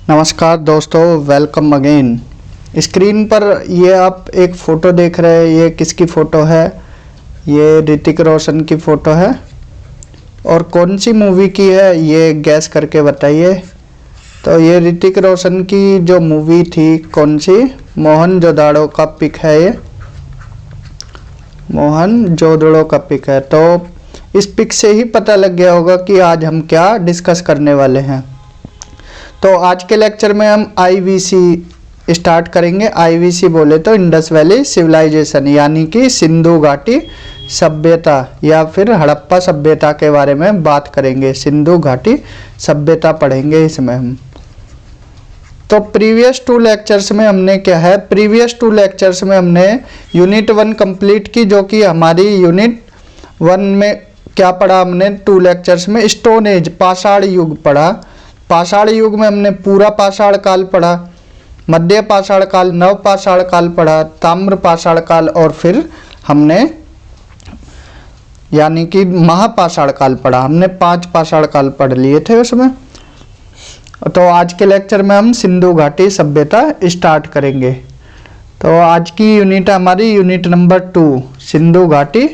नमस्कार दोस्तों, welcome again. Screen पर ये आप एक फ़ोटो देख रहे हैं, ये किसकी फ़ोटो है? ये ऋतिक रोशन की फ़ोटो है। और कौन सी मूवी की है ये गैस करके बताइए। तो ये ऋतिक रोशन की जो मूवी थी, कौन सी? मोहनजोदड़ो का पिक है। ये मोहनजोदड़ो का पिक है। तो इस पिक से ही पता लग गया होगा कि आज हम क्या डिस्कस करने वाले हैं। तो आज के लेक्चर में हम आईवीसी स्टार्ट करेंगे। आईवीसी बोले तो इंडस वैली सिविलाइजेशन, यानी कि सिंधु घाटी सभ्यता या फिर हड़प्पा सभ्यता के बारे में बात करेंगे। सिंधु घाटी सभ्यता पढ़ेंगे इसमें हम। तो प्रीवियस टू लेक्चर्स में हमने क्या है, प्रीवियस टू लेक्चर्स में हमने यूनिट 1 कंप्लीट की, जो कि हमारी यूनिट 1 में क्या पढ़ा हमने 2 लेक्चर्स में? स्टोन एज, पाषाण युग पढ़ा। पाषाण युग में हमने पूरा पाषाण काल पढ़ा, मध्य पाषाण काल, नव पाषाण काल पढ़ा, ताम्र पाषाण काल, और फिर हमने यानी कि महापाषाण काल पढ़ा। हमने 5 पाषाण काल पढ़ लिए थे उसमें। तो आज के लेक्चर में हम सिंधु घाटी सभ्यता स्टार्ट करेंगे। तो आज की यूनिट हमारी यूनिट नंबर 2, सिंधु घाटी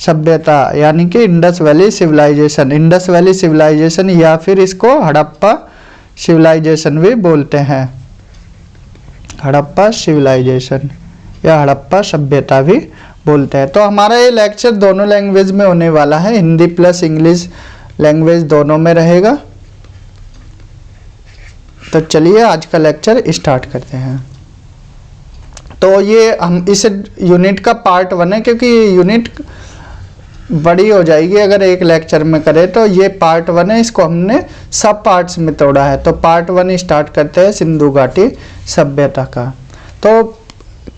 सभ्यता यानी कि Indus Valley civilisation. Indus Valley civilisation या फिर इसको हड़प्पा सिविलाइजेशन भी बोलते हैं। हड़प्पा सिविलाइजेशन या हड़प्पा सभ्यता भी बोलते हैं। तो हमारा ये लेक्चर दोनों लैंग्वेज में होने वाला है, हिंदी प्लस इंग्लिश लैंग्वेज दोनों में रहेगा। तो चलिए आज का लेक्चर स्टार्ट करते हैं। तो ये हम इस यूनिट का पार्ट 1 है, क्योंकि यूनिट बड़ी हो जाएगी अगर एक लेक्चर में करें। तो ये पार्ट 1 है, इसको हमने सब पार्ट्स में तोड़ा है। तो पार्ट 1 स्टार्ट करते हैं सिंधु घाटी सभ्यता का। तो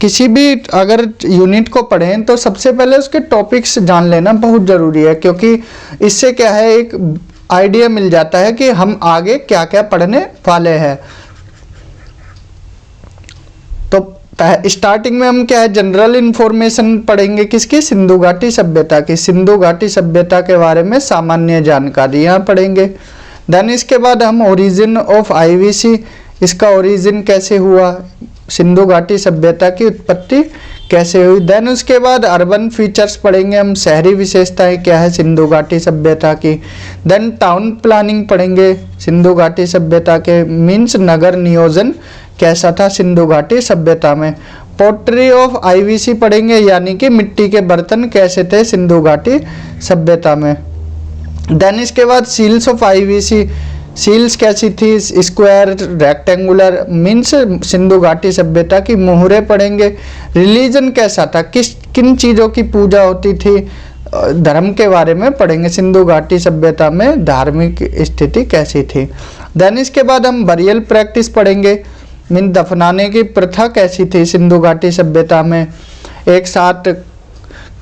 किसी भी अगर यूनिट को पढ़ें तो सबसे पहले उसके टॉपिक्स जान लेना बहुत ज़रूरी है, क्योंकि इससे क्या है, एक आइडिया मिल जाता है कि हम आगे क्या क्या पढ़ने वाले हैं। तो स्टार्टिंग में हम क्या है, जनरल इंफॉर्मेशन पढ़ेंगे किसकी? सिंधु घाटी सभ्यता की। सिंधु घाटी सभ्यता के बारे में सामान्य जानकारियाँ पढ़ेंगे। देन इसके बाद हम ओरिजिन ऑफ आईवीसी, इसका ओरिजिन कैसे हुआ, सिंधु घाटी सभ्यता की उत्पत्ति कैसे हुई। देन उसके बाद अर्बन फीचर्स पढ़ेंगे हम, शहरी विशेषताएं क्या है सिंधु घाटी सभ्यता की। देन टाउन प्लानिंग पढ़ेंगे सिंधु घाटी सभ्यता के, मीन्स नगर नियोजन कैसा था सिंधु घाटी सभ्यता में। पोट्री ऑफ आईवीसी पढ़ेंगे, यानी कि मिट्टी के बर्तन कैसे थे सिंधु घाटी सभ्यता में। देन इसके बाद सील्स ऑफ आईवीसी, सील्स कैसी थी, स्क्वायर, रेक्टेंगुलर, मीन्स सिंधु घाटी सभ्यता की मोहरे पढ़ेंगे। रिलीजन कैसा था, किन चीज़ों की पूजा होती थी, धर्म के बारे में पढ़ेंगे। सिंधु घाटी सभ्यता में धार्मिक स्थिति कैसी थी। देन इसके बाद हम बरियल प्रैक्टिस पढ़ेंगे, मीन दफनाने की प्रथा कैसी थी सिंधु घाटी सभ्यता में। एक साथ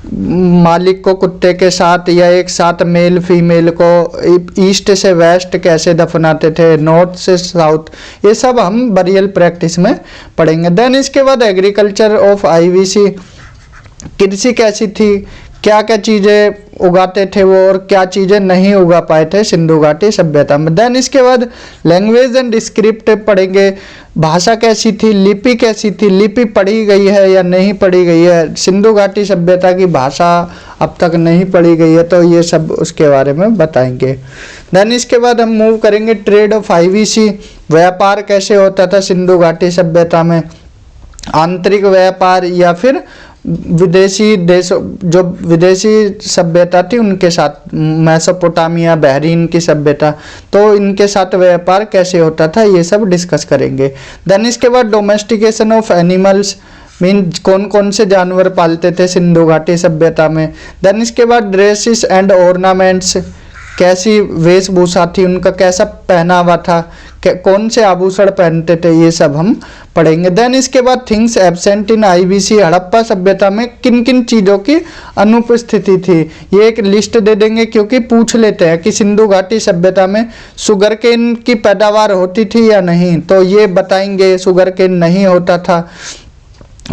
मालिक को कुत्ते के साथ या एक साथ मेल फीमेल को ईस्ट से वेस्ट कैसे दफनाते थे, नॉर्थ से साउथ, ये सब हम बरियल प्रैक्टिस में पढ़ेंगे। देन इसके बाद एग्रीकल्चर ऑफ आईवीसी, कृषि कैसी थी, क्या क्या चीज़ें उगाते थे वो और क्या चीज़ें नहीं उगा पाए थे सिंधु घाटी सभ्यता में। देन इसके बाद लैंग्वेज एंड स्क्रिप्ट पढ़ेंगे, भाषा कैसी थी, लिपि कैसी थी, लिपि पढ़ी गई है या नहीं पढ़ी गई है। सिंधु घाटी सभ्यता की भाषा अब तक नहीं पढ़ी गई है, तो ये सब उसके बारे में बताएंगे। देन इसके बाद हम मूव करेंगे ट्रेड ऑफ आईवीसी, व्यापार कैसे होता था सिंधु घाटी सभ्यता में, आंतरिक व्यापार या फिर विदेशी देशों, जो विदेशी सभ्यता थी उनके साथ, मेसोपोटामिया, बहरीन की सभ्यता, तो इनके साथ व्यापार कैसे होता था, ये सब डिस्कस करेंगे। देन इसके बाद डोमेस्टिकेशन ऑफ एनिमल्स, मीन कौन कौन से जानवर पालते थे सिंधु घाटी सभ्यता में। देन इसके बाद ड्रेसेस एंड ऑर्नामेंट्स, कैसी वेशभूषा थी उनका, कैसा पहनावा था, कौन से आभूषण पहनते थे, ये सब हम पढ़ेंगे। देन इसके बाद things absent in IVC, Harappa सभ्यता में किन किन चीज़ों की अनुपस्थिति थी, ये एक लिस्ट दे देंगे, क्योंकि पूछ लेते हैं कि सिंधु घाटी सभ्यता में शुगर केन की पैदावार होती थी या नहीं, तो ये बताएंगे शुगर केन नहीं होता था।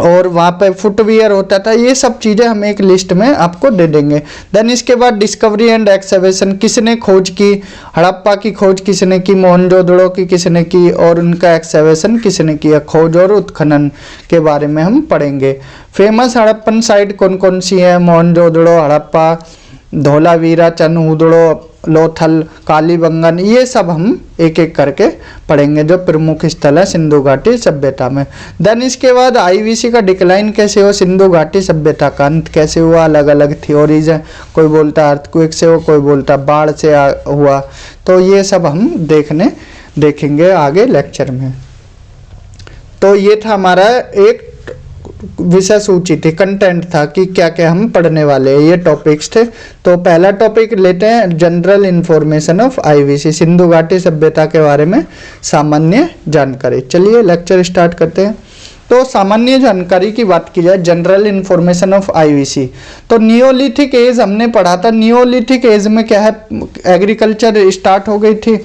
और वहाँ पे फुटवियर होता था। ये सब चीज़ें हम एक लिस्ट में आपको दे देंगे। देन इसके बाद डिस्कवरी एंड एक्सकवेशन, किसने खोज की, हड़प्पा की खोज किसने की, मोहनजोदड़ो की किसने की, और उनका एक्सकवेशन किसने किया, खोज और उत्खनन के बारे में हम पढ़ेंगे। फेमस हड़प्पन साइट कौन कौन सी है, मोहनजोदड़ो, हड़प्पा, धोलावीरा, चनहुदड़ो, लोथल, कालीबंगन, ये सब हम एक एक करके पढ़ेंगे जो प्रमुख स्थल है सिंधु घाटी सभ्यता में। देन इसके बाद आईवीसी का डिक्लाइन कैसे हो, सिंधु घाटी सभ्यता का अंत कैसे हुआ, अलग अलग थ्योरीज है, कोई बोलता है अर्थक्वेक से हो, कोई बोलता बाढ़ से हुआ। तो ये सब हम देखेंगे आगे लेक्चर में। तो ये था हमारा एक विषय सूची थी, कंटेंट था कि क्या क्या हम पढ़ने वाले हैं, ये टॉपिक्स थे। तो पहला टॉपिक लेते हैं general information of IVC, Sindhu घाटी सभ्यता के बारे में सामान्य जानकारी। चलिए लेक्चर स्टार्ट करते हैं। तो सामान्य जानकारी की बात की जाए, जनरल इंफॉर्मेशन ऑफ आईवीसी, तो नियोलिथिक एज हमने पढ़ा था। नियोलिथिक एज में क्या है, एग्रीकल्चर स्टार्ट हो गई थी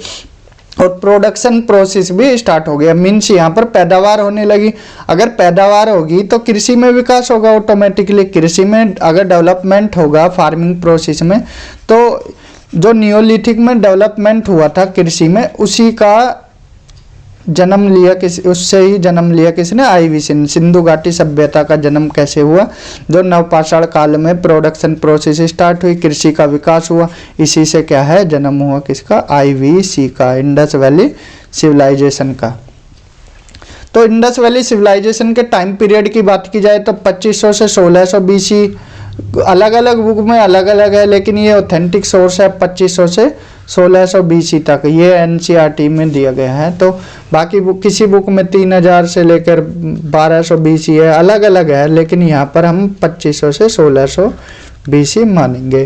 और प्रोडक्शन प्रोसेस भी स्टार्ट हो गया, मीन्स यहाँ पर पैदावार होने लगी। अगर पैदावार होगी तो कृषि में विकास होगा ऑटोमेटिकली। कृषि में अगर डेवलपमेंट होगा फार्मिंग प्रोसेस में, तो जो नियोलिथिक में डेवलपमेंट हुआ था कृषि में, उसी का जन्म लिया उससे ही जन्म लिया किसने, आईवीसी ने। सिंधु घाटी सभ्यता का जन्म कैसे हुआ, जो नवपाषाण काल में प्रोडक्शन प्रोसेस स्टार्ट हुई, कृषि का विकास हुआ, इसी से क्या है जन्म हुआ किसका, आईवीसी का, इंडस वैली सिविलाइजेशन का। तो इंडस वैली सिविलाइजेशन के टाइम पीरियड की बात की जाए तो 2500 से 1600 बीसी, अलग अलग बुक में अलग अलग है, लेकिन ये ऑथेंटिक सोर्स है 2500 से 1600 बीसी तक, ये एनसीईआरटी में दिया गया है। तो बाकी बुक, किसी बुक में 3000 से लेकर 1200 बीसी है, अलग अलग है, लेकिन यहाँ पर हम 2500 से 1600 बीसी मानेंगे।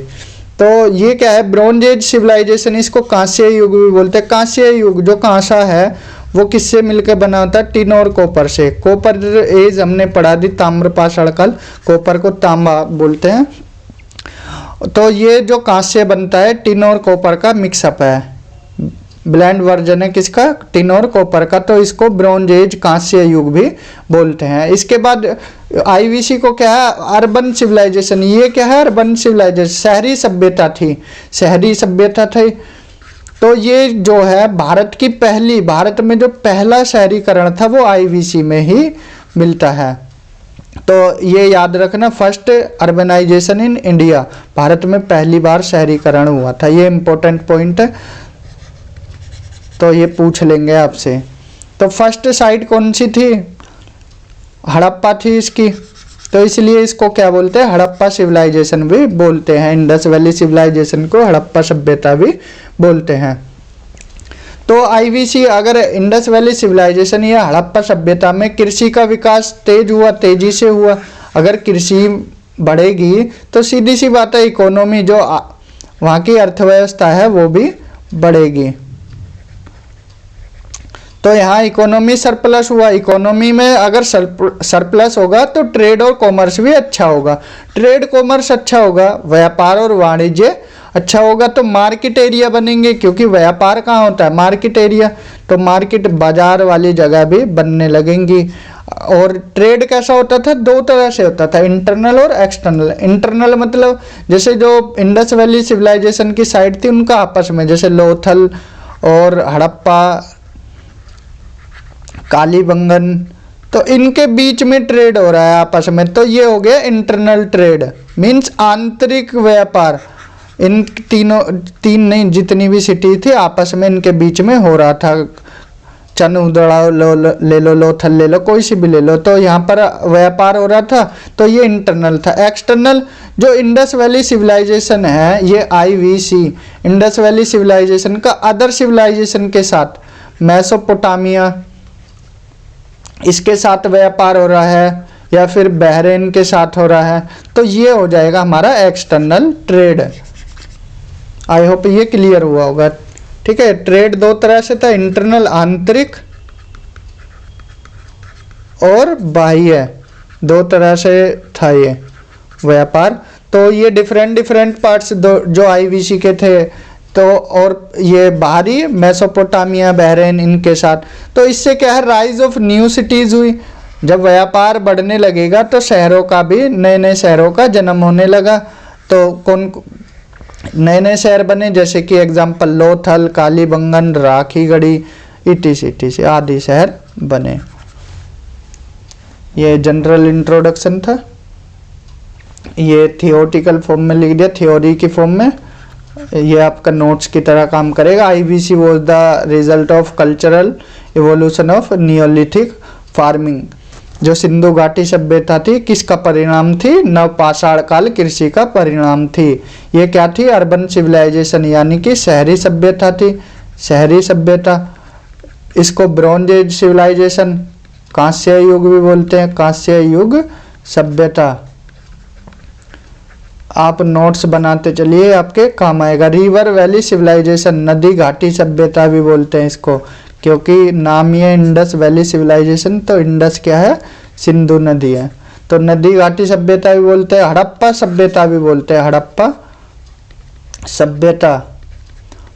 तो ये क्या है, ब्रॉन्ज एज सिविलाइजेशन, इसको कांस्य युग भी बोलते हैं। कांस्य युग जो कांसा है वो किससे मिलकर बना होता है, टिन और कॉपर से। कॉपर एज हमने पढ़ा दी, ताम्रपाषाण काल, कॉपर को तांबा बोलते हैं। तो ये जो कांस्य बनता है टिन और कॉपर का मिक्सअप है, ब्लेंड वर्जन है किसका, टिन और कॉपर का, तो इसको ब्रॉन्ज एज कांस्य युग भी बोलते हैं। इसके बाद आईवीसी को क्या है, अर्बन सिविलाइजेशन। ये क्या है, अर्बन सिविलाइजेशन, शहरी सभ्यता थी, शहरी सभ्यता थी। तो ये जो है भारत में जो पहला शहरीकरण था वो आईवीसी में ही मिलता है। तो ये याद रखना, first urbanisation in India, Bharat में पहली बार शहरीकरण हुआ था, ये इंपॉर्टेंट पॉइंट है, तो ये पूछ लेंगे आपसे। तो फर्स्ट साइट कौन सी थी, हड़प्पा थी इसकी, तो इसलिए इसको क्या बोलते हैं, हड़प्पा सिविलाइजेशन भी बोलते हैं। इंडस वैली सिविलाइजेशन को हड़प्पा सभ्यता भी बोलते हैं। तो आईवीसी, अगर इंडस वैली सिविलाइजेशन या हड़प्पा सभ्यता में कृषि का विकास तेज हुआ, तेजी से हुआ, अगर कृषि बढ़ेगी तो सीधी सी बात है इकोनॉमी, जो वहाँ की अर्थव्यवस्था है वो भी बढ़ेगी। तो यहाँ इकोनॉमी सरप्लस हुआ, इकोनॉमी में अगर सरप्लस होगा तो ट्रेड और कॉमर्स भी अच्छा होगा, ट्रेड कॉमर्स अच्छा होगा, व्यापार और वाणिज्य अच्छा होगा, तो मार्केट एरिया बनेंगे, क्योंकि व्यापार कहाँ होता है, मार्केट एरिया, तो मार्केट बाजार वाली जगह भी बनने लगेंगी। और ट्रेड कैसा होता था, दो तरह से होता था, इंटरनल और एक्सटर्नल। इंटरनल मतलब जैसे जो इंडस वैली सिविलाइजेशन की साइड थी उनका आपस में, जैसे लोथल और हड़प्पा, कालीबंगन, तो इनके बीच में ट्रेड हो रहा है आपस में, तो ये हो गया इंटरनल ट्रेड, मीन्स आंतरिक व्यापार। इन तीन नहीं, जितनी भी सिटी थी आपस में इनके बीच में हो रहा था, चनहुदड़ा ले लो, लोथल ले लो, कोई सी भी ले लो, तो यहाँ पर व्यापार हो रहा था, तो ये इंटरनल था। एक्सटर्नल, जो इंडस वैली सिविलाइजेशन है, ये आईवीसी इंडस वैली सिविलाइजेशन का अदर सिविलाइजेशन के साथ, मेसोपोटामिया इसके साथ व्यापार हो रहा है, या फिर बहरीन के साथ हो रहा है, तो ये हो जाएगा हमारा एक्सटर्नल ट्रेड। आई होप ये क्लियर हुआ होगा। ठीक है, ट्रेड दो तरह से था, इंटरनल आंतरिक और बाह्य, दो तरह से था ये व्यापार। तो ये डिफरेंट पार्ट्स जो आईवीसी के थे, तो और ये बाहरी मेसोपोटामिया, बहरीन, इनके साथ। तो इससे क्या है, राइज ऑफ न्यू सिटीज हुई, जब व्यापार बढ़ने लगेगा तो शहरों का भी, नए नए शहरों का जन्म होने लगा। तो कौन नए नए शहर बने, जैसे कि एग्जाम्पल लोथल, कालीबंगन, राखीगढ़ी, इटीसी आदि शहर बने। ये जनरल इंट्रोडक्शन था, ये थियोटिकल फॉर्म में लिख दिया, थ्योरी की फॉर्म में, ये आपका नोट्स की तरह काम करेगा। IVC was the result of cultural evolution of Neolithic farming. जो सिंधु घाटी सभ्यता थी किसका परिणाम थी? नवपाषाण काल कृषि का परिणाम थी। ये क्या थी? अर्बन सिविलाइजेशन, यानी कि शहरी सभ्यता थी, शहरी सभ्यता। इसको ब्रॉन्ज एज सिविलाइजेशन, कांस्य युग भी बोलते हैं, कांस्य युग सभ्यता। आप नोट्स बनाते चलिए, आपके काम आएगा। रिवर वैली सिविलाइजेशन, नदी घाटी सभ्यता भी बोलते हैं इसको, क्योंकि नाम ये इंडस वैली सिविलाइजेशन, तो इंडस क्या है? सिंधु नदी है, तो नदी घाटी सभ्यता भी बोलते हैं। हड़प्पा सभ्यता भी बोलते हैं, हड़प्पा सभ्यता।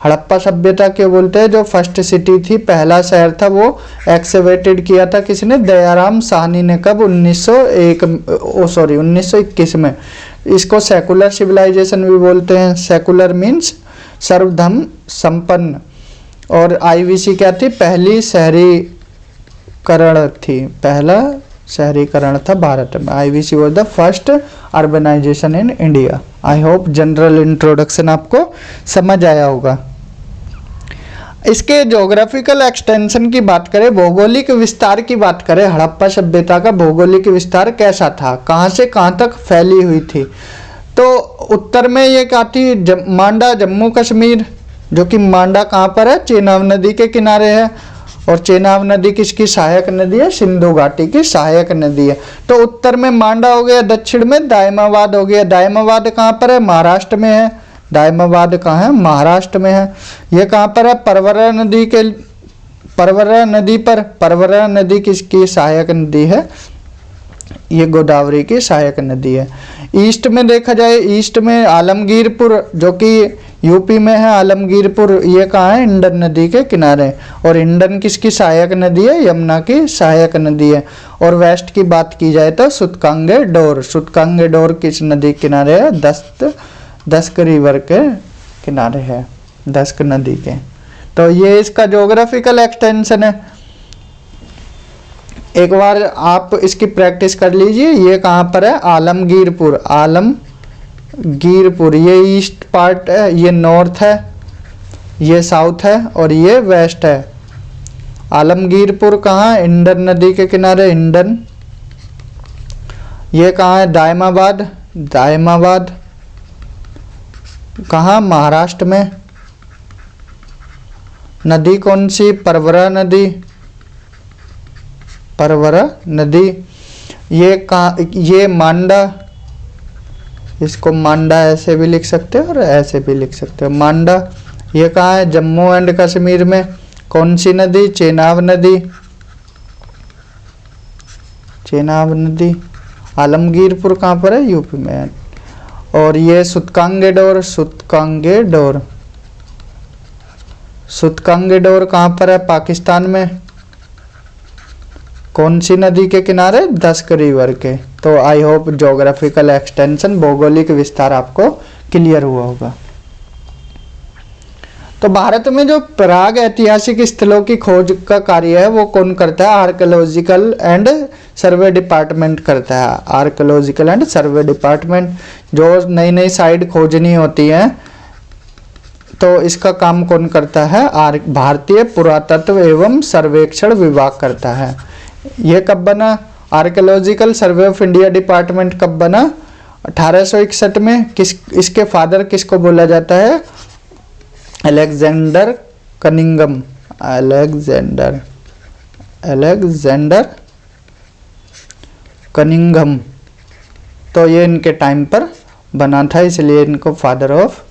हड़प्पा सभ्यता क्यों बोलते हैं? जो फर्स्ट सिटी थी, पहला शहर था, वो एक्सकेवेटेड किया था किसने? दयाराम साहनी ने। कब? 1921 में। इसको सेकुलर सिविलाइजेशन भी बोलते हैं। सेकुलर मीन्स सर्वधर्म संपन्न। और आईवीसी क्या थी? पहली शहरीकरण थी, पहला शहरीकरण था भारत में। IVC was the first urbanisation in India. I hope general introduction आपको समझ आया होगा। इसके ज्योग्राफिकल एक्सटेंशन की बात करें, भौगोलिक विस्तार की बात करें, हड़प्पा सभ्यता का भौगोलिक विस्तार कैसा था, कहाँ से कहाँ तक फैली हुई थी? तो उत्तर में ये क्या थी? मांडा, जम्मू कश्मीर, जो कि मांडा कहाँ पर है? चेनाब नदी के किनारे है। और चेनाब नदी किसकी सहायक नदी है? सिंधु घाटी की सहायक नदी है। तो उत्तर में मांडा हो गया, दक्षिण में दायमाबाद हो गया। दायमाबाद कहाँ पर है? महाराष्ट्र में है। दायमाबाद कहाँ है? महाराष्ट्र में है। ये कहाँ पर है? परवरा नदी के, परवरा नदी पर। परवरा नदी किसकी सहायक नदी है? ये गोदावरी की सहायक नदी है। ईस्ट में देखा जाए, ईस्ट में आलमगीरपुर, जो कि यूपी में है, आलमगीरपुर, ये कहाँ है? इंडन नदी के किनारे। और इंडन किसकी सहायक नदी है? यमुना की सहायक नदी है। और वेस्ट की बात की जाए तो सुतकांगेडोर, सुतकांगेडोर किस नदी के किनारे है? दस्क रिवर के किनारे है, दस्क नदी के। तो ये इसका ज्योग्राफिकल एक्सटेंशन है। एक बार आप इसकी प्रैक्टिस कर लीजिए। ये कहाँ पर है? आलमगीरपुर, आलमगीरपुर। ये ईस्ट पार्ट है, ये नॉर्थ है, ये साउथ है, और ये वेस्ट है। आलमगीरपुर कहाँ? इंडन नदी के किनारे, इंडन। ये कहाँ है? दायमाबाद, दायमाबाद कहाँ? महाराष्ट्र में। नदी कौन सी? परवरा नदी, परवरा नदी। ये कहाँ? ये मांडा, इसको मांडा ऐसे भी लिख सकते हो और ऐसे भी लिख सकते हो, मांडा। ये कहाँ है? जम्मू एंड कश्मीर में। कौन सी नदी? चेनाब नदी, चेनाब नदी। आलमगीरपुर कहाँ पर है? यूपी में है। और ये सुतकांगेडोर, सुतकांगेडोर, सुतकांगेडोर कहाँ पर है? पाकिस्तान में। कौन सी नदी के किनारे? दस्क रिवर के। तो आई होप ज्योग्राफिकल एक्सटेंशन, भौगोलिक विस्तार आपको क्लियर हुआ होगा। तो भारत में जो प्राग ऐतिहासिक स्थलों की खोज का कार्य है वो कौन करता है? आर्कियोलॉजिकल एंड सर्वे डिपार्टमेंट करता है। आर्कियोलॉजिकल एंड सर्वे डिपार्टमेंट, जो नई नई साइट खोजनी होती है तो इसका काम कौन करता है? भारतीय पुरातत्व एवं सर्वेक्षण विभाग करता है। ये कब बना? Archaeological survey of India department कब बना? 1861 में। इसके फादर किसको बोला जाता है? Alexander Cunningham, Alexander Cunningham. तो ये इनके टाइम पर बना था, इसलिए इनको father of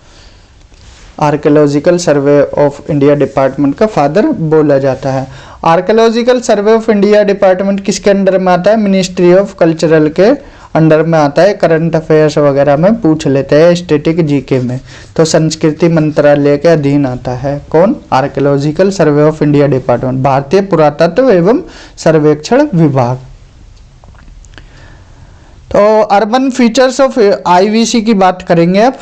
archaeological survey of India department का फादर बोला जाता है। Archaeological survey of India department किसके अंडर में आता है? मिनिस्ट्री ऑफ कल्चरल के अंडर में आता है। करंट अफेयर्स वगैरह में पूछ लेते हैं, स्टैटिक जीके में। तो संस्कृति मंत्रालय के अधीन आता है। कौन? Archaeological survey of India department, भारतीय पुरातत्व एवं सर्वेक्षण विभाग। तो अर्बन फीचर्स ऑफ आईवीसी की बात करेंगे अब।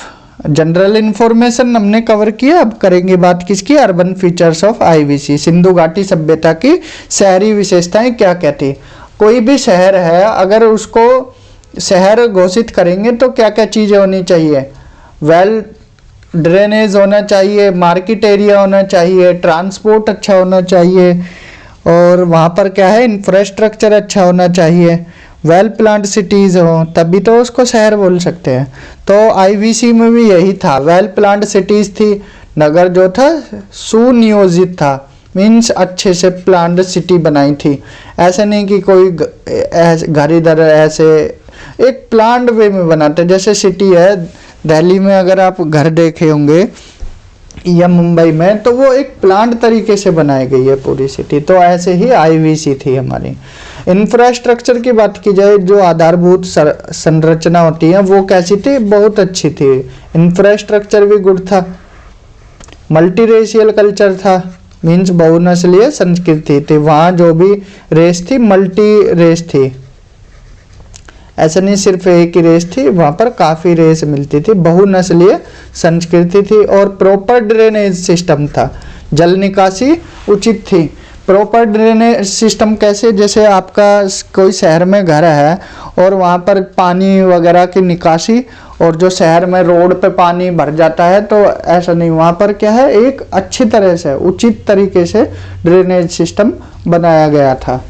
जनरल इंफॉर्मेशन हमने कवर किया, अब करेंगे बात किसकी, urban features of IVC. Sindhu घाटी सभ्यता की शहरी विशेषताएं क्या क्या थी। कोई भी शहर है, अगर उसको शहर घोषित करेंगे तो क्या क्या चीज़ें होनी चाहिए, वेल ड्रेनेज होना चाहिए, मार्केट एरिया होना चाहिए, ट्रांसपोर्ट अच्छा होना चाहिए, और वहाँ पर क्या है इंफ्रास्ट्रक्चर अच्छा होना चाहिए, वेल प्लान्ड सिटीज़ हो, तभी तो उसको शहर बोल सकते हैं। तो आईवीसी में भी यही था, वेल प्लान्ड सिटीज़ थी, नगर जो था सुनियोजित था, मीन्स अच्छे से प्लान्ड सिटी बनाई थी। ऐसे नहीं कि कोई घर इधर ऐसे, एक प्लान्ड वे में बनाते, जैसे सिटी है दिल्ली में, अगर आप घर देखे होंगे या मुंबई में, तो वो एक प्लान्ड तरीके से बनाई गई है पूरी सिटी। तो ऐसे ही आईवीसी थी हमारी। इंफ्रास्ट्रक्चर की बात की जाए, जो आधारभूत संरचना होती है वो कैसी थी, बहुत अच्छी थी। इंफ्रास्ट्रक्चर भी गुड था, मल्टीरेशियल कल्चर था, मीन्स बहुनस्लीय संस्कृति थी, वहाँ जो भी रेस थी मल्टी रेस थी, ऐसा नहीं सिर्फ एक ही रेस थी, वहाँ पर काफ़ी रेस मिलती थी, बहुनस्लीय संस्कृति थी। और प्रॉपर ड्रेनेज सिस्टम था, जल निकासी उचित थी। प्रॉपर ड्रेनेज सिस्टम कैसे, जैसे आपका कोई शहर में घर है और वहाँ पर पानी वगैरह की निकासी, और जो शहर में रोड पे पानी भर जाता है, तो ऐसा नहीं, वहाँ पर क्या है एक अच्छी तरह से उचित तरीके से ड्रेनेज सिस्टम बनाया गया था।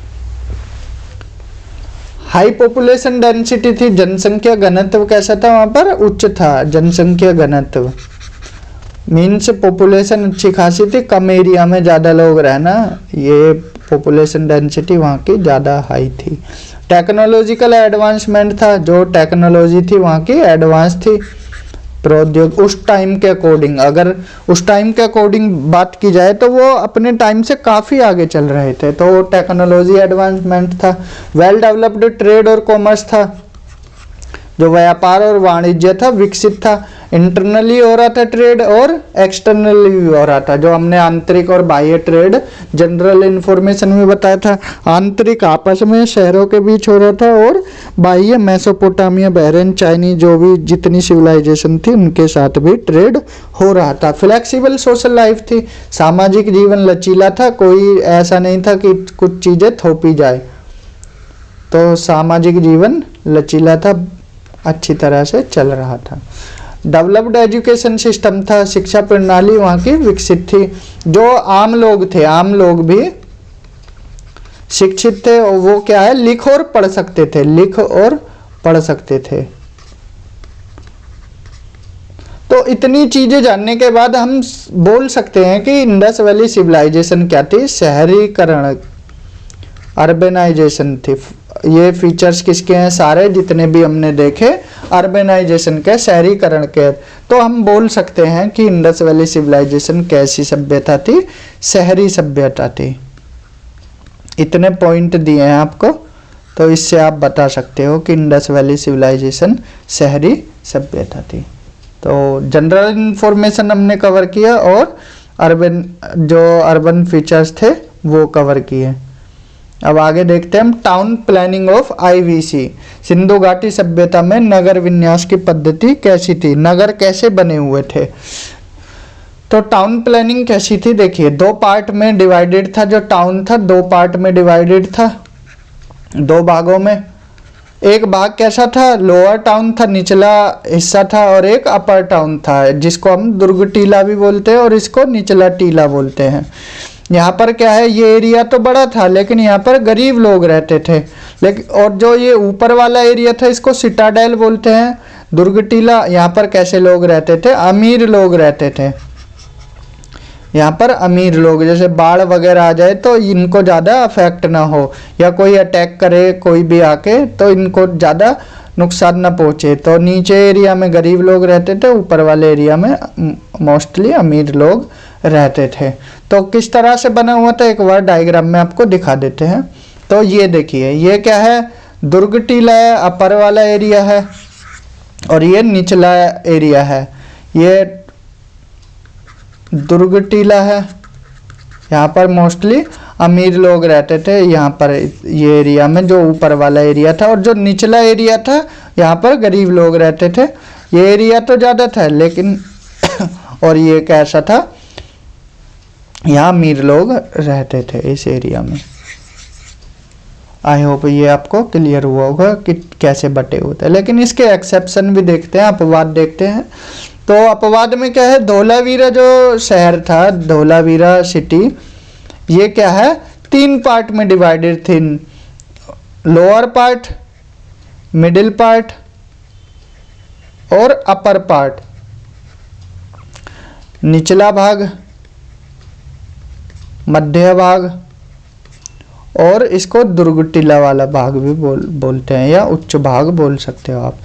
हाई पॉपुलेशन डेंसिटी थी, जनसंख्या घनत्व कैसा था, वहाँ पर उच्च था जनसंख्या घनत्व, मीन्स पॉपुलेशन अच्छी खासी थी, कम एरिया में ज़्यादा लोग रहना, ये पॉपुलेशन डेंसिटी वहाँ की ज़्यादा हाई थी। टेक्नोलॉजिकल एडवांसमेंट था, जो टेक्नोलॉजी थी वहाँ की एडवांस थी, प्रौद्योगिक उस टाइम के अकॉर्डिंग, अगर उस टाइम के अकॉर्डिंग बात की जाए तो वो अपने टाइम से काफ़ी आगे चल रहे थे, तो टेक्नोलॉजी एडवांसमेंट था। वेल डेवलप्ड ट्रेड और कॉमर्स था, जो व्यापार और वाणिज्य था विकसित था। इंटरनली हो रहा था ट्रेड और एक्सटर्नली भी हो रहा था, जो हमने आंतरिक और बाह्य ट्रेड जनरल इंफॉर्मेशन में बताया था। आंतरिक आपस में शहरों के बीच हो रहा था, और बाह्य मेसोपोटामिया, बहरीन, चाइनीज जो भी जितनी सिविलाइजेशन थी उनके साथ भी ट्रेड हो रहा था। फ्लेक्सिबल सोशल लाइफ थी, सामाजिक जीवन लचीला था, कोई ऐसा नहीं था कि कुछ चीज़ें थोपी जाए, तो सामाजिक जीवन लचीला था, अच्छी तरह से चल रहा था। डेवलप्ड एजुकेशन सिस्टम था, शिक्षा प्रणाली वहाँ की विकसित थी, जो आम लोग थे, आम लोग भी शिक्षित थे, वो क्या है लिख और पढ़ सकते थे, लिख और पढ़ सकते थे। तो इतनी चीजें जानने के बाद हम बोल सकते हैं कि इंडस वैली सिविलाइजेशन क्या थी, शहरीकरण, अर्बेनाइजेशन थी। ये फीचर्स किसके हैं, सारे जितने भी हमने देखे अर्बेनाइजेशन के, शहरीकरण के। तो हम बोल सकते हैं कि इंडस वैली सिविलाइजेशन कैसी सभ्यता थी, शहरी सभ्यता थी। इतने पॉइंट दिए हैं आपको, तो इससे आप बता सकते हो कि इंडस वैली सिविलाइजेशन शहरी सभ्यता थी। तो जनरल इंफॉर्मेशन हमने कवर किया, और अर्बन फीचर्स थे वो कवर किए। अब आगे देखते हैं हम town planning of IVC. Sindhu घाटी सभ्यता में नगर विन्यास की पद्धति कैसी थी, नगर कैसे बने हुए थे। तो टाउन प्लानिंग कैसी थी, देखिए दो पार्ट में डिवाइडेड था, जो टाउन था दो पार्ट में डिवाइडेड था, दो भागों में। एक भाग कैसा था, लोअर टाउन था, निचला हिस्सा था, और एक अपर टाउन था, जिसको हम दुर्ग टीला भी बोलते हैं और इसको निचला टीला बोलते हैं। यहाँ पर क्या है, ये एरिया तो बड़ा था लेकिन यहाँ पर गरीब लोग रहते थे, लेकिन और जो ये ऊपर वाला एरिया था इसको सिटाडेल बोलते हैं, दुर्ग टीला। यहाँ पर कैसे लोग रहते थे, अमीर लोग रहते थे। यहाँ पर अमीर लोग, जैसे बाढ़ वगैरह आ जाए तो इनको ज़्यादा अफेक्ट ना हो, या कोई अटैक करे कोई भी आके तो इनको ज़्यादा नुकसान ना पहुँचे। तो नीचे एरिया में गरीब लोग रहते थे, ऊपर वाले एरिया में मोस्टली अमीर लोग रहते थे। तो किस तरह से बना हुआ था एक बार डायग्राम में आपको दिखा देते हैं। तो ये देखिए, ये क्या है, दुर्ग टीला है, अपर वाला एरिया है, और ये निचला एरिया है, ये दुर्ग टीला है। यहाँ पर मोस्टली अमीर लोग रहते थे यहाँ पर, ये एरिया में जो ऊपर वाला एरिया था, और जो निचला एरिया था यहाँ पर गरीब लोग रहते थे। ये एरिया तो ज़्यादा था लेकिन और ये कैसा था, यहाँ अमीर लोग रहते थे इस एरिया में। आई होप ये आपको क्लियर हुआ होगा कि कैसे बटे होते हैं। लेकिन इसके एक्सेप्शन भी देखते हैं, अपवाद देखते हैं। तो अपवाद में क्या है, धोलावीरा जो शहर था, धोलावीरा सिटी, ये क्या है 3 पार्ट में डिवाइडेड थी, लोअर पार्ट, मिडिल पार्ट और अपर पार्ट। निचला भाग, मध्य भाग और इसको दुर्ग टीला वाला भाग भी बोलते हैं या उच्च भाग बोल सकते हो आप।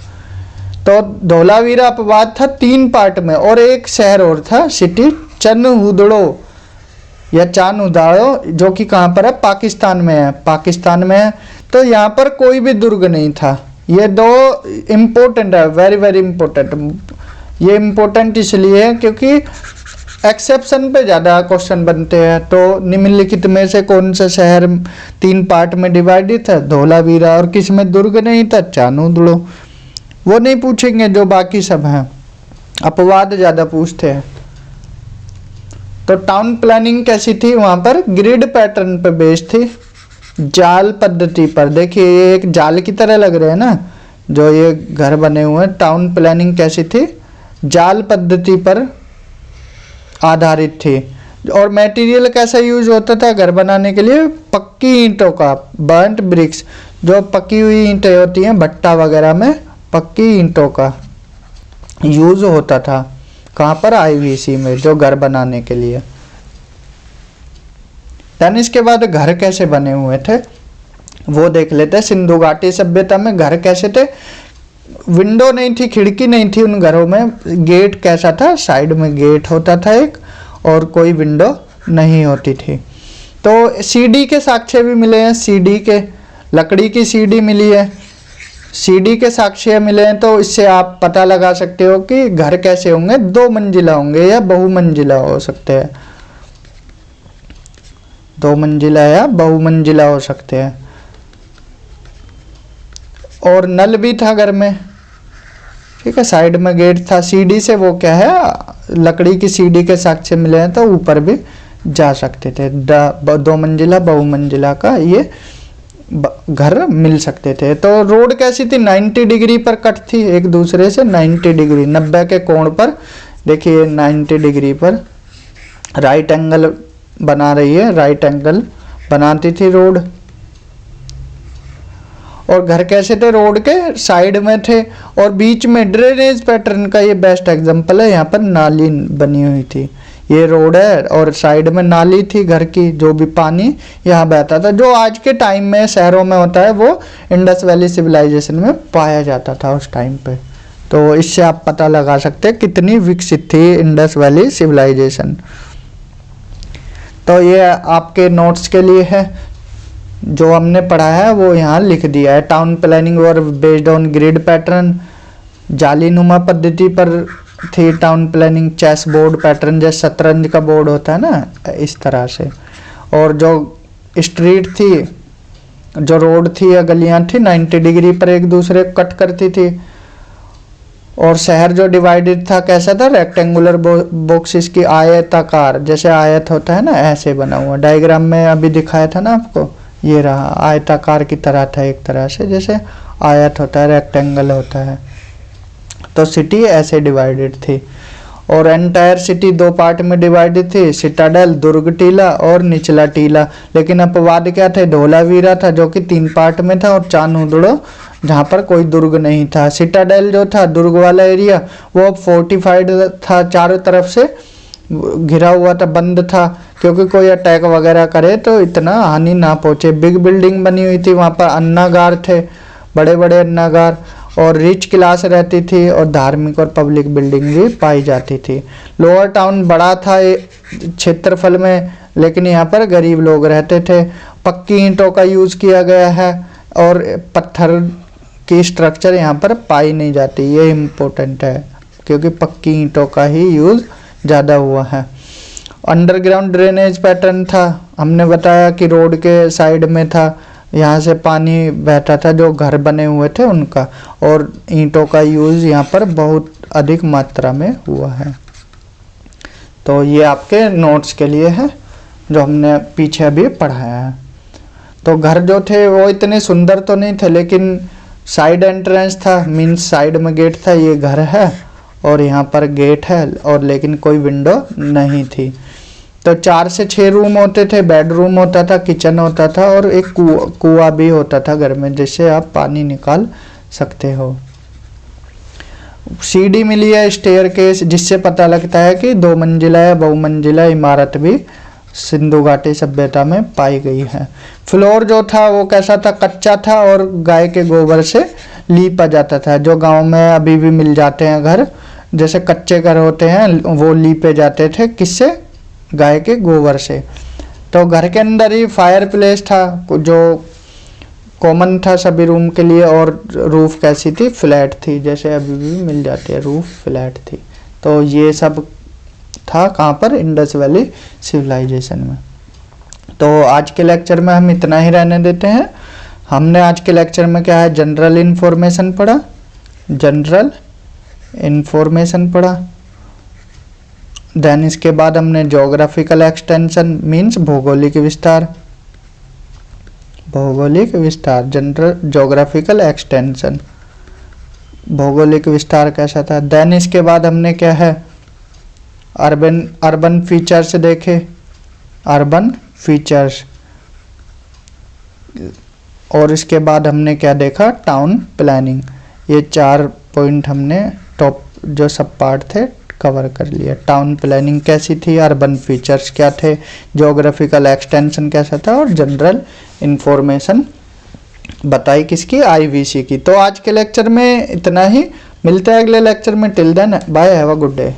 तो धोलावीरा अपवाद था 3 पार्ट में, और एक शहर और था सिटी चनहुदड़ो या चानउदाड़ो, जो कि कहाँ पर है, पाकिस्तान में है, पाकिस्तान में है। तो यहाँ पर कोई भी दुर्ग नहीं था। ये 2 इम्पोर्टेंट है, वेरी वेरी इम्पोर्टेंट। ये इम्पोर्टेंट इसलिए है क्योंकि एक्सेप्शन पे ज़्यादा क्वेश्चन बनते हैं। तो निम्नलिखित में से कौन सा शहर 3 पार्ट में डिवाइडेड था, धोलावीरा, और किस में दुर्ग नहीं था, चानउदड़ो। वो नहीं पूछेंगे जो बाकी सब हैं, अपवाद ज़्यादा पूछते हैं। तो टाउन प्लानिंग कैसी थी वहाँ पर, ग्रिड पैटर्न पे बेस्ड थी, जाल पद्धति पर। देखिए ये एक जाल की तरह लग रहे हैं ना जो ये घर बने हुए हैं। टाउन प्लानिंग कैसी थी, जाल पद्धति पर आधारित थी। और मटेरियल कैसा यूज होता था घर बनाने के लिए, पक्की ईंटों का, बर्न्ट ब्रिक्स, जो पकी हुई ईंटें होती हैं भट्टा वगैरह में, पक्की ईंटों का यूज होता था। कहाँ पर, आईवीसी में, जो घर बनाने के लिए। देन इसके बाद घर कैसे बने हुए थे वो देख लेते हैं। सिंधु घाटी सभ्यता में घर कैसे थे, विंडो नहीं थी, खिड़की नहीं थी उन घरों में। गेट कैसा था, साइड में गेट होता था एक, और कोई विंडो नहीं होती थी। तो सीढ़ी के साक्ष्य भी मिले हैं, सीढ़ी के, लकड़ी की सीढ़ी मिली है, सीढ़ी के साक्ष्य मिले हैं। तो इससे आप पता लगा सकते हो कि घर कैसे होंगे, 2 मंजिला होंगे या बहुमंजिला हो सकते हैं, 2 मंजिला या बहुमंजिला हो सकते हैं। और नल भी था घर में, ठीक है, साइड में गेट था। सीढ़ी से वो क्या है, लकड़ी की सीढ़ी के साक्ष्य मिले हैं, तो ऊपर भी जा सकते थे। 2 मंजिला बहुमंजिला का ये घर मिल सकते थे। तो रोड कैसी थी, 90 डिग्री पर कट थी एक दूसरे से, 90 डिग्री, 90 के कोण पर। देखिए 90 डिग्री पर राइट एंगल बना रही है, राइट एंगल बनाती थी रोड। और घर कैसे थे, रोड के साइड में थे, और बीच में ड्रेनेज पैटर्न का ये बेस्ट एग्जांपल है। यहाँ पर नाली बनी हुई थी, ये रोड है और साइड में नाली थी घर की, जो भी पानी यहाँ बहता था, जो आज के टाइम में शहरों में होता है, वो इंडस वैली सिविलाइजेशन में पाया जाता था उस टाइम पे। तो इससे आप पता लगा सकते हैं कितनी विकसित थी इंडस वैली सिविलाइजेशन। तो ये आपके नोट्स के लिए है, जो हमने पढ़ा है वो यहाँ लिख दिया है। टाउन प्लानिंग और बेस्ड ऑन ग्रिड पैटर्न, जालीनुमा पद्धति पर थी town planning, chess board pattern, जैसे शतरंज का बोर्ड होता है ना, इस तरह से। और जो स्ट्रीट थी, जो रोड थी या गलियाँ थी, 90 डिग्री पर एक दूसरे को कट करती थी। और शहर जो डिवाइडेड था कैसा था, रेक्टेंगुलर बॉक्सेस की, आयताकार, जैसे आयत होता है ना, ऐसे बना हुआ। डायग्राम में अभी दिखाया था ना आपको, ये रहा, आयताकार की तरह था एक तरह से, जैसे आयत होता है, रेक्टेंगल होता है। तो सिटी ऐसे डिवाइडेड थी। और एंटायर सिटी 2 पार्ट में डिवाइडेड थी, सिटाडेल, दुर्ग टीला और निचला टीला। लेकिन अपवाद क्या थे, धोलावीरा था जो कि 3 पार्ट में था, और चानउदड़ो जहाँ पर कोई दुर्ग नहीं था। सिटाडेल जो था दुर्ग वाला एरिया, वो फोर्टिफाइड था, चारों तरफ से घिरा हुआ था, बंद था, क्योंकि कोई अटैक वगैरह करे तो इतना हानि ना पहुँचे। बिग बिल्डिंग बनी हुई थी वहाँ पर, अन्नागार थे, बड़े बड़े अन्नागार, और रिच क्लास रहती थी, और धार्मिक और पब्लिक बिल्डिंग भी पाई जाती थी। लोअर टाउन बड़ा था क्षेत्रफल में, लेकिन यहाँ पर गरीब लोग रहते थे। पक्की ईंटों का यूज़ किया गया है, और पत्थर की स्ट्रक्चर यहाँ पर पाई नहीं जाती, ये इम्पोर्टेंट है, क्योंकि पक्की ईंटों का ही यूज़ ज़्यादा हुआ है। अंडरग्राउंड ड्रेनेज पैटर्न था, हमने बताया कि रोड के साइड में था, यहाँ से पानी बहता था, जो घर बने हुए थे उनका, और ईंटों का यूज़ यहाँ पर बहुत अधिक मात्रा में हुआ है। तो ये आपके नोट्स के लिए है जो हमने पीछे अभी पढ़ाया है। तो घर जो थे वो इतने सुंदर तो नहीं थे, लेकिन साइड एंट्रेंस था, मीन्स साइड में गेट था, ये घर है और यहाँ पर गेट है, और लेकिन कोई विंडो नहीं थी। तो 4 से 6 रूम होते थे, बेडरूम होता था, किचन होता था, और एक कुआं भी होता था घर में, जिससे आप पानी निकाल सकते हो। सीढ़ी मिली है, स्टेयर केस, जिससे पता लगता है कि 2 मंजिला या बहुमंजिला इमारत भी सिंधु घाटी सभ्यता में पाई गई है। फ्लोर जो था वो कैसा था, कच्चा था और गाय के गोबर से लीपा जाता था। जो गांव में अभी भी मिल जाते हैं घर, जैसे कच्चे घर होते हैं, वो लीपे जाते थे, किससे, गाय के गोबर से। तो घर के अंदर ही फायर प्लेस था जो कॉमन था सभी रूम के लिए, और रूफ कैसी थी, फ्लैट थी, जैसे अभी भी मिल जाती है, रूफ फ्लैट थी। तो ये सब था कहाँ पर, इंडस वैली सिविलाइजेशन में। तो आज के लेक्चर में हम इतना ही रहने देते हैं। हमने आज के लेक्चर में क्या है, जनरल इन्फॉर्मेशन पढ़ा, जनरल इन्फॉर्मेशन पढ़ा। देन इसके बाद हमने ज्योग्राफिकल एक्सटेंशन मीन्स भौगोलिक विस्तार, भौगोलिक विस्तार, जनरल ज्योग्राफिकल एक्सटेंशन, भौगोलिक विस्तार कैसा था। देन इसके बाद हमने क्या है, अर्बन फीचर्स देखे, अर्बन फीचर्स, और इसके बाद हमने क्या देखा, टाउन प्लानिंग। ये 4 पॉइंट हमने टॉप जो सब पार्ट थे कवर कर लिया। टाउन प्लानिंग कैसी थी, अर्बन फीचर्स क्या थे, ज्योग्राफिकल एक्सटेंशन कैसा था, और जनरल इंफॉर्मेशन बताई किसकी, आईवीसी की। तो आज के लेक्चर में इतना ही, मिलते हैं अगले लेक्चर में। Till then bye, have a good day.